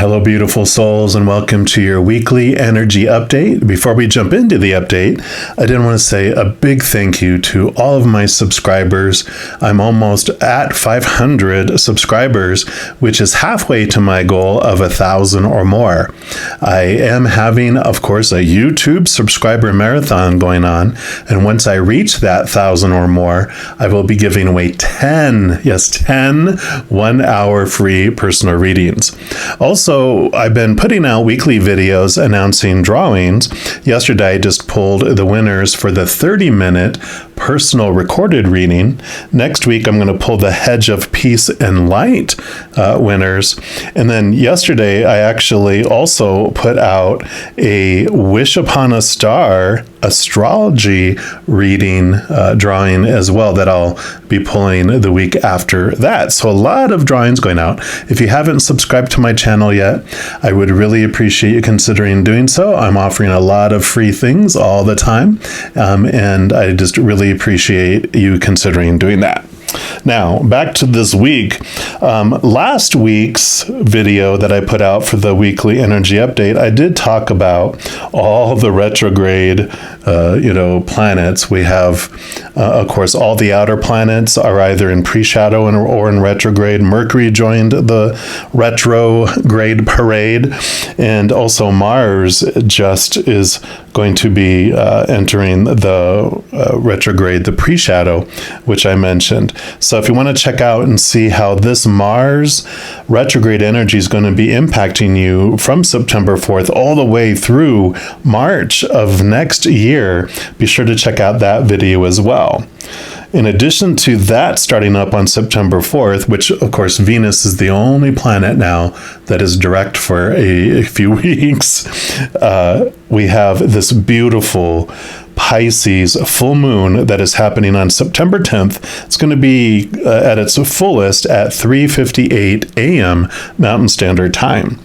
Hello, beautiful souls, and welcome to your weekly energy update. Before we jump into the update, I did want to say a big thank you to all of my subscribers. I'm almost at 500 subscribers, which is halfway to my goal of 1,000 or more. I am having, of course, a YouTube subscriber marathon going on, and once I reach that 1,000 or more, I will be giving away 10 1-hour free personal readings. Also, I've been putting out weekly videos announcing drawings. Yesterday, I just pulled the winners for the 30-minute personal recorded reading. Next week, I'm going to pull the Hedge of Peace and Light winners. And then yesterday, I actually also put out a Wish Upon a Star astrology reading drawing as well that I'll be pulling the week after that. So a lot of drawings going out. If you haven't subscribed to my channel yet, I would really appreciate you considering doing so. I'm offering a lot of free things all the time, and I just really appreciate you considering doing that. Now, back to this week. Last week's video that I put out for the weekly energy update, I did talk about all the retrograde, planets. We have, of course, all the outer planets are either in pre-shadow or in retrograde. Mercury joined the retrograde parade, and also Mars just is going to be entering the retrograde, the pre-shadow, which I mentioned. So if you want to check out and see how this Mars retrograde energy is going to be impacting you from September 4th all the way through March of next year, be sure to check out that video as well. In addition to that starting up on September 4th, which of course Venus is the only planet now that is direct for a few weeks, we have this beautiful Pisces full moon that is happening on September 10th. It's going to be at its fullest at 3:58 a.m. Mountain Standard Time.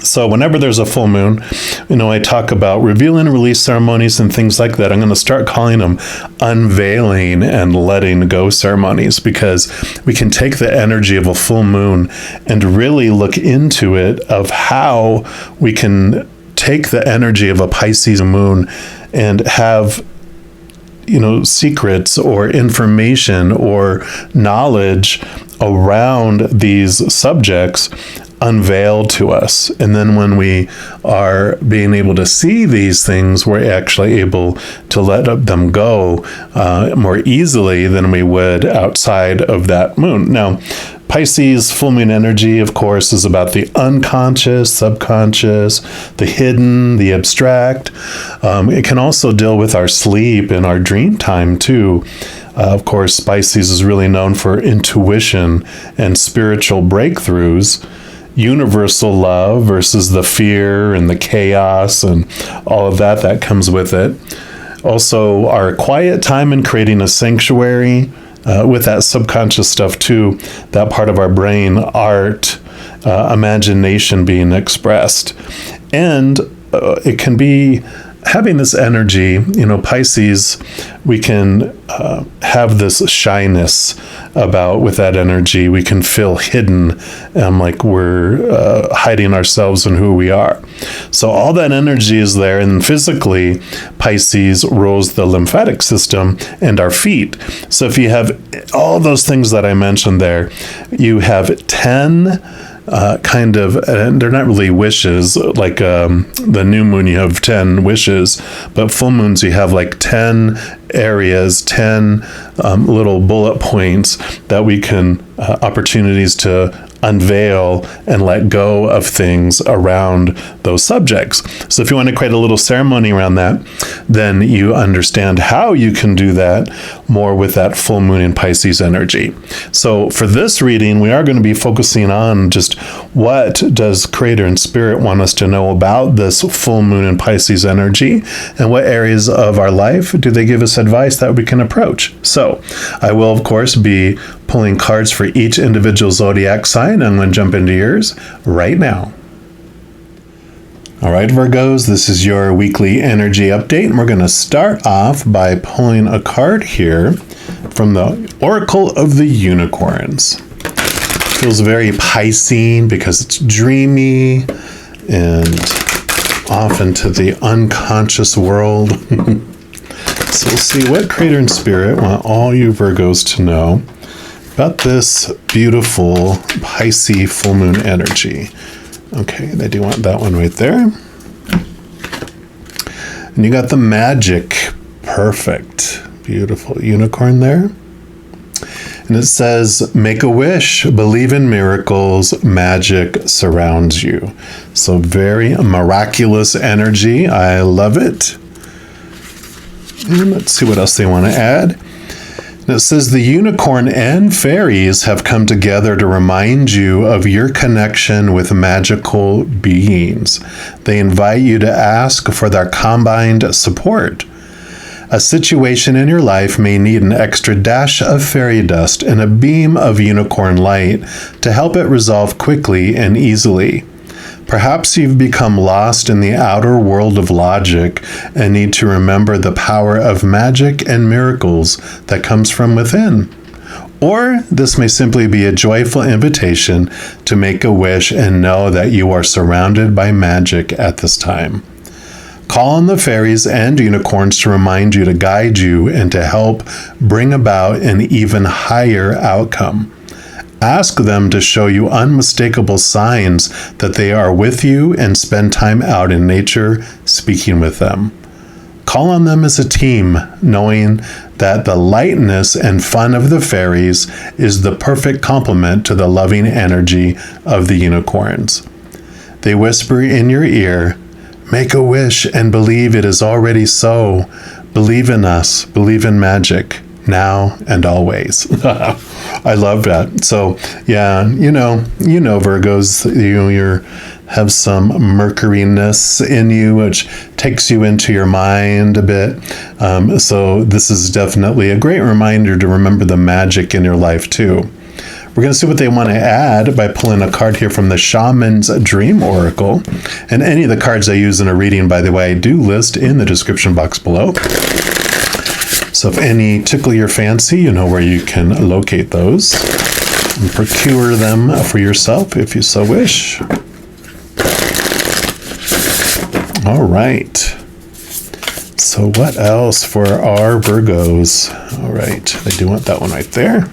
So whenever there's a full moon, I talk about reveal and release ceremonies and things like that. I'm going to start calling them unveiling and letting go ceremonies, because we can take the energy of a full moon and really look into it of how we can take the energy of a Pisces moon and have secrets or information or knowledge around these subjects unveiled to us. And then when we are being able to see these things, we're actually able to let them go more easily than we would outside of that moon. Now, Pisces full moon energy, of course, is about the unconscious, subconscious, the hidden, the abstract. It can also deal with our sleep and our dream time too. Of course, Pisces is really known for intuition and spiritual breakthroughs, universal love versus the fear and the chaos and all of that comes with it. Also, our quiet time in creating a sanctuary, with that subconscious stuff too, that part of our brain, art, imagination being expressed. And it can be having this energy, Pisces, we can have this shyness about with that energy. We can feel hidden, like we're hiding ourselves and who we are. So all that energy is there, and physically, Pisces rules the lymphatic system and our feet. So if you have all those things that I mentioned there, you have 10 they're not really wishes, like the new moon you have 10 wishes, but full moons you have like 10 areas, 10 little bullet points that we can opportunities to unveil and let go of things around those subjects. So if you want to create a little ceremony around that, then you understand how you can do that more with that full moon in Pisces energy. So for this reading, we are going to be focusing on just what does Creator and Spirit want us to know about this full moon in Pisces energy, and what areas of our life do they give us advice that we can approach. So I will, of course, be pulling cards for each individual zodiac sign. I'm going to jump into yours right now. All right, Virgos, this is your weekly energy update, and we're going to start off by pulling a card here from the Oracle of the Unicorns. feels very Piscean because it's dreamy and off into the unconscious world. So we'll see what Creator and Spirit want all you Virgos to know about this beautiful Pisces full moon energy. Okay, they do want that one right there. And you got the magic. Perfect. Beautiful unicorn there. And it says, make a wish, believe in miracles, magic surrounds you. So very miraculous energy. I love it. And let's see what else they want to add. And it says, the unicorn and fairies have come together to remind you of your connection with magical beings. They invite you to ask for their combined support. A situation in your life may need an extra dash of fairy dust and a beam of unicorn light to help it resolve quickly and easily. Perhaps you've become lost in the outer world of logic and need to remember the power of magic and miracles that comes from within. Or this may simply be a joyful invitation to make a wish and know that you are surrounded by magic at this time. Call on the fairies and unicorns to remind you, to guide you, and to help bring about an even higher outcome. Ask them to show you unmistakable signs that they are with you and spend time out in nature speaking with them. Call on them as a team, knowing that the lightness and fun of the fairies is the perfect complement to the loving energy of the unicorns. They whisper in your ear, make a wish and believe it is already so. Believe in us, believe in magic, now and always. I love that. So yeah, you know, Virgos, you have some Mercury-ness in you, which takes you into your mind a bit. So this is definitely a great reminder to remember the magic in your life too. We're going to see what they want to add by pulling a card here from the Shaman's Dream Oracle. And any of the cards I use in a reading, by the way, I do list in the description box below. So if any tickle your fancy, you know where you can locate those and procure them for yourself if you so wish. All right. So what else for our Virgos? All right. They do want that one right there.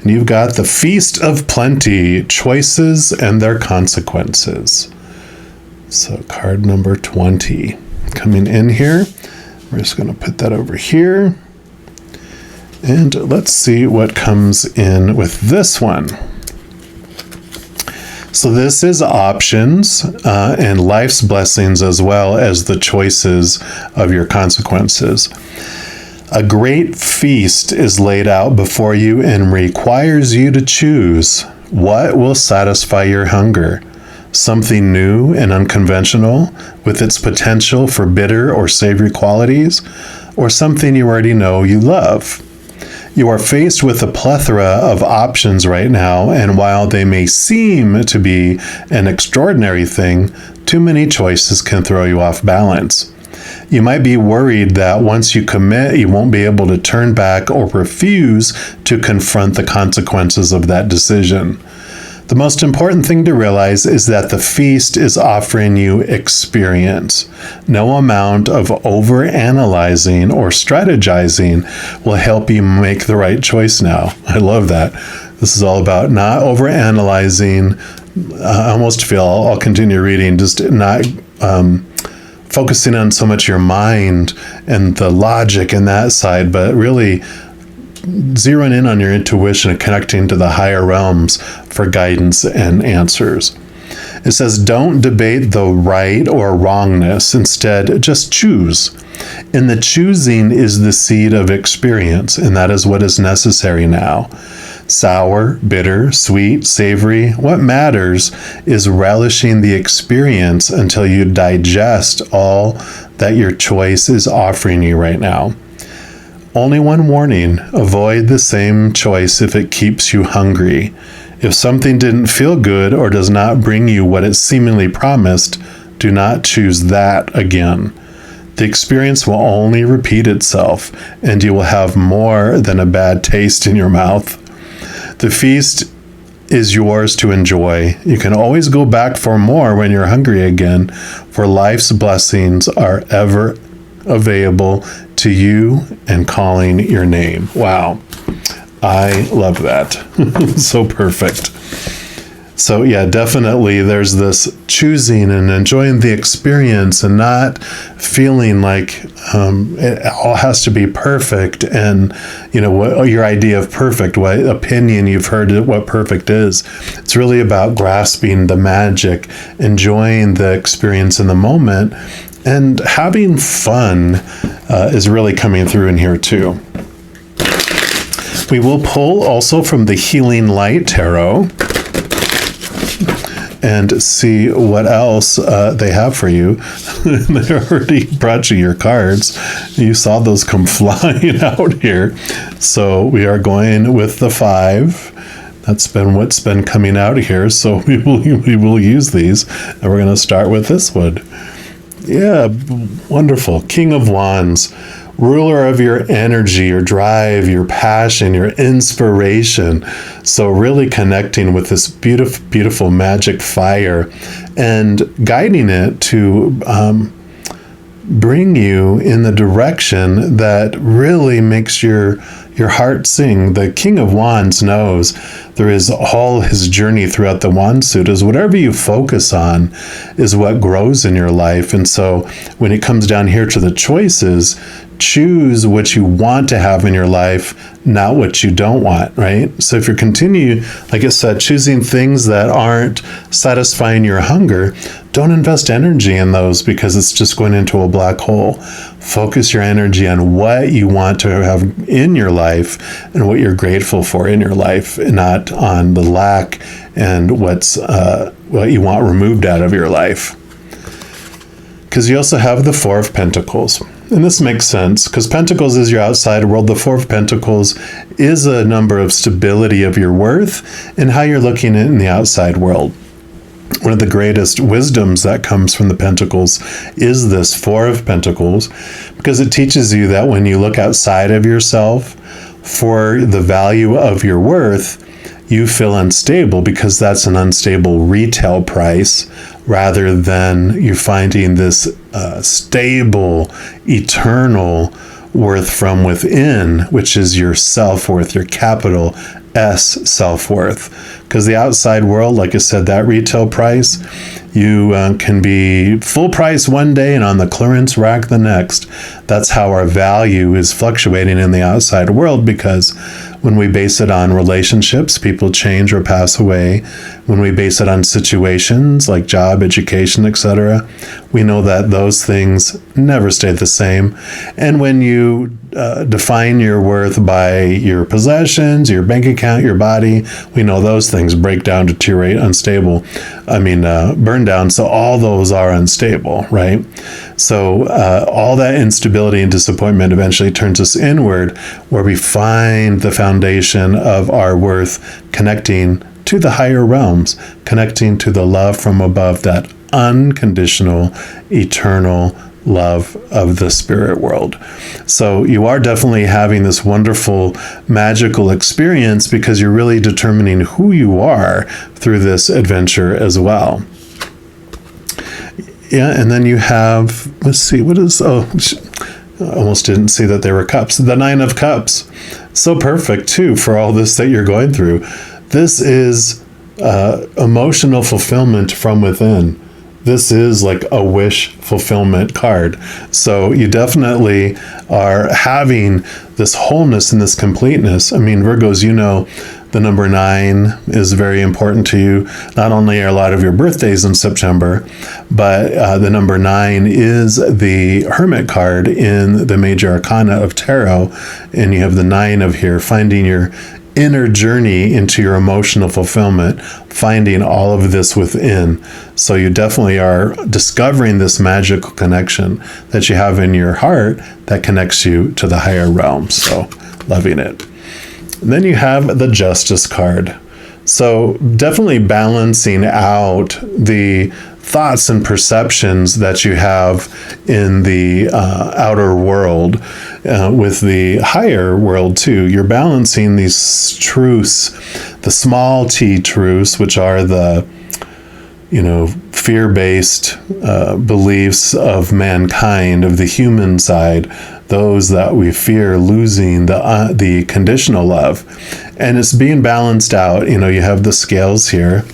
And you've got the Feast of Plenty, choices and their consequences. So card number 20 coming in here. We're just going to put that over here. And let's see what comes in with this one. So this is options and life's blessings as well as the choices of your consequences. A great feast is laid out before you and requires you to choose what will satisfy your hunger. Something new and unconventional with its potential for bitter or savory qualities, or something you already know you love. You are faced with a plethora of options right now, and while they may seem to be an extraordinary thing, too many choices can throw you off balance. You might be worried that once you commit, you won't be able to turn back or refuse to confront the consequences of that decision. The most important thing to realize is that the feast is offering you experience. No amount of overanalyzing or strategizing will help you make the right choice now. I love that. This is all about not overanalyzing. I almost feel, I'll continue reading, just not focusing on so much your mind and the logic and that side, but really zeroing in on your intuition and connecting to the higher realms for guidance and answers. It says, don't debate the right or wrongness. Instead, just choose. In the choosing is the seed of experience, and that is what is necessary now. Sour, bitter, sweet, savory, what matters is relishing the experience until you digest all that your choice is offering you right now. Only one warning, avoid the same choice if it keeps you hungry. If something didn't feel good or does not bring you what it seemingly promised, do not choose that again. The experience will only repeat itself, and you will have more than a bad taste in your mouth. The feast is yours to enjoy. You can always go back for more when you're hungry again, for life's blessings are ever available to you and calling your name. Wow. I love that. So perfect. So yeah, definitely there's this choosing and enjoying the experience and not feeling like it all has to be perfect. And, what your idea of perfect, what opinion you've heard what perfect is. It's really about grasping the magic, enjoying the experience in the moment, and having fun is really coming through in here too. We will pull also from the Healing Light Tarot and see what else they have for you. They already brought you your cards. You saw those come flying out here. So we are going with the 5. That's been what's been coming out here. So we will use these. And we're going to start with this one. Yeah, wonderful. King of Wands. Ruler of your energy, your drive, your passion, your inspiration. So really connecting with this beautiful, beautiful magic fire and guiding it to bring you in the direction that really makes your heart sing. The King of Wands knows there is all his journey throughout the wand suit is whatever you focus on is what grows in your life. And so when it comes down here to the choices, choose what you want to have in your life, not what you don't want, right? So if you continue, like I said, choosing things that aren't satisfying your hunger, don't invest energy in those because it's just going into a black hole. Focus your energy on what you want to have in your life and what you're grateful for in your life, and not on the lack and what you want removed out of your life. Because you also have the 4 of Pentacles. And this makes sense because Pentacles is your outside world. The 4 of Pentacles is a number of stability of your worth and how you're looking in the outside world. One of the greatest wisdoms that comes from the Pentacles is this 4 of Pentacles, because it teaches you that when you look outside of yourself for the value of your worth, you feel unstable because that's an unstable retail price rather than you finding this stable, eternal worth from within, which is your self-worth, your capital S self-worth. Because the outside world, like I said, that retail price, you can be full price one day and on the clearance rack the next. That's how our value is fluctuating in the outside world, because when we base it on relationships, people change or pass away. When we base it on situations like job, education, etc., we know that those things never stay the same. And when you define your worth by your possessions, your bank account, your body, we know those things break down, deteriorate, unstable. Burn down. So all those are unstable, right? So all that instability and disappointment eventually turns us inward, where we find the foundation of our worth connecting to the higher realms, connecting to the love from above, that unconditional, eternal love of the spirit world. So you are definitely having this wonderful, magical experience because you're really determining who you are through this adventure as well. Yeah, and then you have, let's see, I almost didn't see that there were cups. The 9 of Cups. So perfect, too, for all this that you're going through. This is emotional fulfillment from within. This is like a wish fulfillment card. So you definitely are having this wholeness and this completeness. Virgos, the number 9 is very important to you. Not only are a lot of your birthdays in September, but the number 9 is the Hermit card in the Major Arcana of Tarot. And you have the 9 of here, finding your inner journey into your emotional fulfillment, finding all of this within. So you definitely are discovering this magical connection that you have in your heart that connects you to the higher realms. So loving it. And then you have the Justice card. So definitely balancing out the thoughts and perceptions that you have in the outer world. with the higher world too. You're balancing these truths, the small t truths, which are the fear-based beliefs of mankind, of the human side, those that we fear losing, the conditional love. And it's being balanced out. You have the scales here.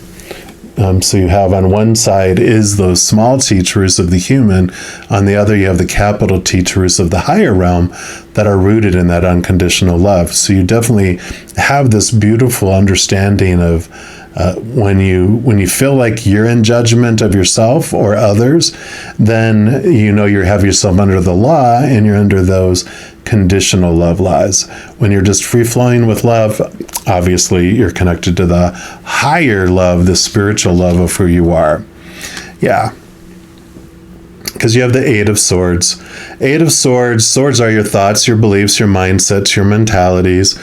So you have on one side is those small t truths of the human. On the other, you have the capital T truths of the higher realm that are rooted in that unconditional love. So you definitely have this beautiful understanding of when you feel like you're in judgment of yourself or others, then you have yourself under the law and you're under those conditional love laws. When you're just free flowing with love, obviously you're connected to the higher love, the spiritual love of who you are. Yeah. Because you have the Eight of Swords. Eight of Swords. Swords are your thoughts, your beliefs, your mindsets, your mentalities.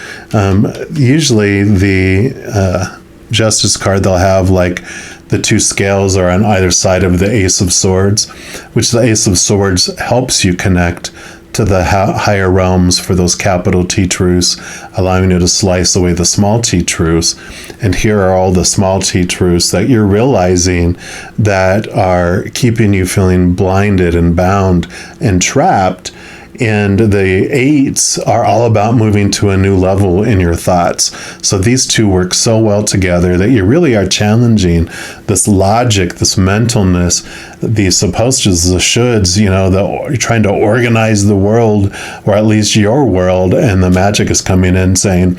Usually the Justice card, they'll have like the two scales are on either side of the Ace of Swords, which the Ace of Swords helps you connect to the higher realms for those capital T truths, allowing you to slice away the small t truths. And here are all the small t truths that you're realizing that are keeping you feeling blinded and bound and trapped. And the eights are all about moving to a new level in your thoughts. So these two work so well together that you really are challenging this logic, this mentalness, these supposed tos, the shoulds, you're trying to organize the world, or at least your world, and the magic is coming in saying,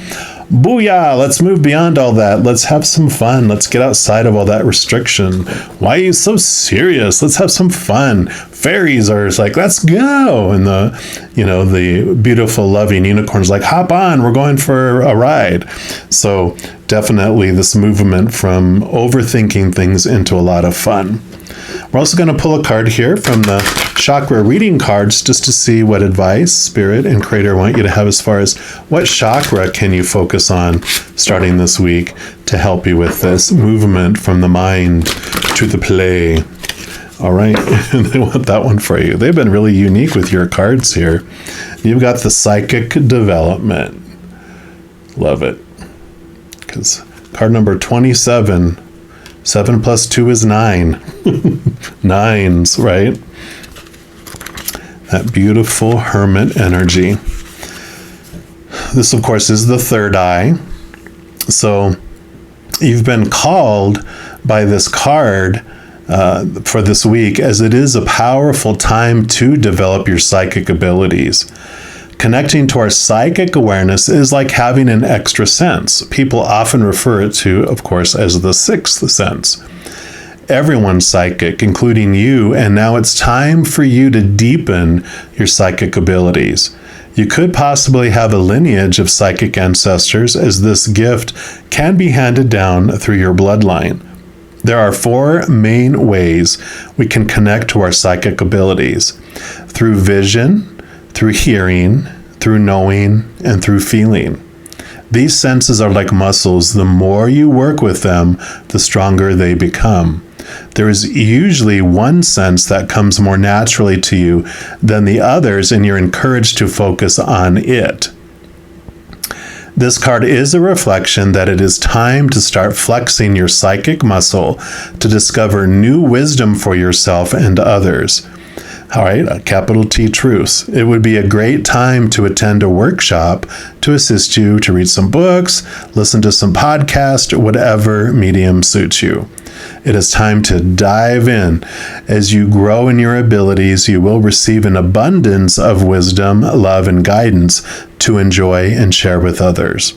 booyah, let's move beyond all that. Let's have some fun. Let's get outside of all that restriction. Why are you so serious? Let's have some fun. Fairies are like, let's go. And the beautiful, loving unicorns like, hop on, we're going for a ride. So definitely this movement from overthinking things into a lot of fun. We're also going to pull a card here from the chakra reading cards just to see what advice Spirit and Creator want you to have as far as what chakra can you focus on starting this week to help you with this movement from the mind to the play. All right, and they want that one for you. They've been really unique with your cards here. You've got the psychic development. Love it. Because card number 27, 7 plus 2 is 9. Nines, right? That beautiful hermit energy. This, of course, is the third eye. So you've been called by this card for this week, as it is a powerful time to develop your psychic abilities. Connecting to our psychic awareness is like having an extra sense. People often refer it to, of course, as the sixth sense. Everyone's psychic, including you, and now it's time for you to deepen your psychic abilities. You could possibly have a lineage of psychic ancestors, as this gift can be handed down through your bloodline. There are 4 main ways we can connect to our psychic abilities: through vision, through hearing, through knowing, and through feeling. These senses are like muscles. The more you work with them, the stronger they become. There is usually one sense that comes more naturally to you than the others, and you're encouraged to focus on it. This card is a reflection that it is time to start flexing your psychic muscle to discover new wisdom for yourself and others. All right, a capital T truths. It would be a great time to attend a workshop to assist you to read some books, listen to some podcasts, whatever medium suits you. It is time to dive in. As you grow in your abilities, you will receive an abundance of wisdom, love, and guidance to enjoy and share with others.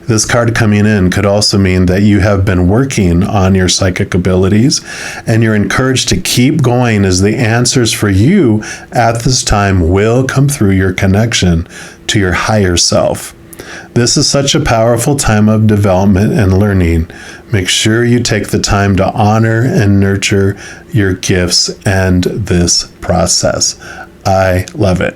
This card coming in could also mean that you have been working on your psychic abilities, and you're encouraged to keep going, as the answers for you at this time will come through your connection to your higher self. This is such a powerful time of development and learning. Make sure you take the time to honor and nurture your gifts and this process. I love it.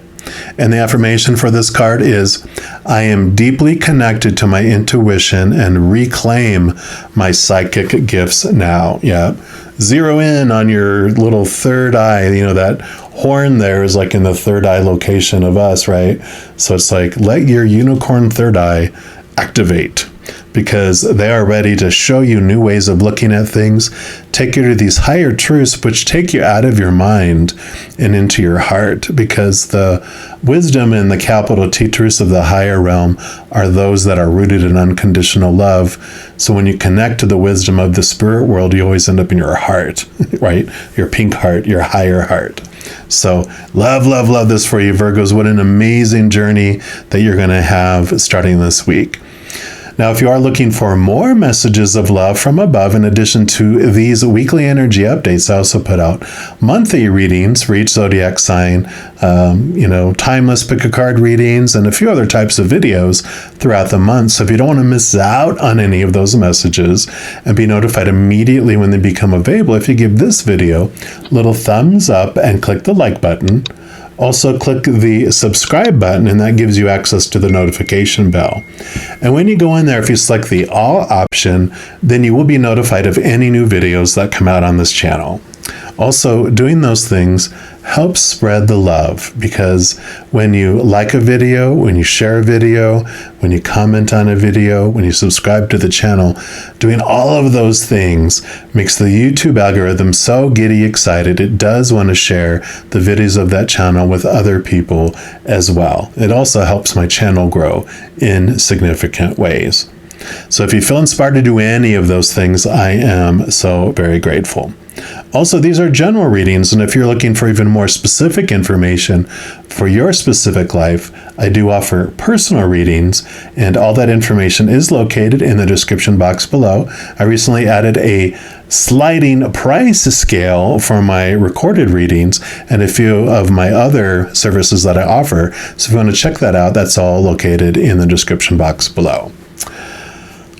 And the affirmation for this card is, I am deeply connected to my intuition and reclaim my psychic gifts now. Yeah. Zero in on your little third eye, that horn there is like in the third eye location of us, right? So it's like, let your unicorn third eye activate, because they are ready to show you new ways of looking at things, take you to these higher truths, which take you out of your mind and into your heart, because the wisdom and the capital T truths of the higher realm are those that are rooted in unconditional love. So when you connect to the wisdom of the spirit world, you always end up in your heart, right? Your pink heart, your higher heart. So love, love, love this for you, Virgos. What an amazing journey that you're going to have starting this week. Now, if you are looking for more messages of love from above, in addition to these weekly energy updates, I also put out monthly readings for each zodiac sign, timeless pick a card readings, and a few other types of videos throughout the month. So if you don't want to miss out on any of those messages and be notified immediately when they become available, if you give this video a little thumbs up and click the like button. Also click the subscribe button, and that gives you access to the notification bell. And when you go in there, if you select the all option, then you will be notified of any new videos that come out on this channel. Also, doing those things helps spread the love, because when you like a video, when you share a video, when you comment on a video, when you subscribe to the channel, doing all of those things makes the YouTube algorithm so giddy excited. It does want to share the videos of that channel with other people as well. It also helps my channel grow in significant ways. So if you feel inspired to do any of those things, I am so very grateful. Also, these are general readings, and if you're looking for even more specific information for your specific life, I do offer personal readings, and all that information is located in the description box below. I recently added a sliding price scale for my recorded readings and a few of my other services that I offer. So if you want to check that out, that's all located in the description box below.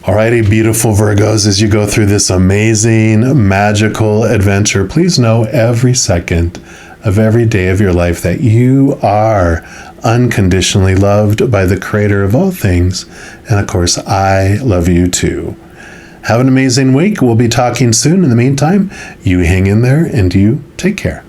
Alrighty, beautiful Virgos, as you go through this amazing, magical adventure, please know every second of every day of your life that you are unconditionally loved by the Creator of all things. And of course, I love you too. Have an amazing week. We'll be talking soon. In the meantime, you hang in there and you take care.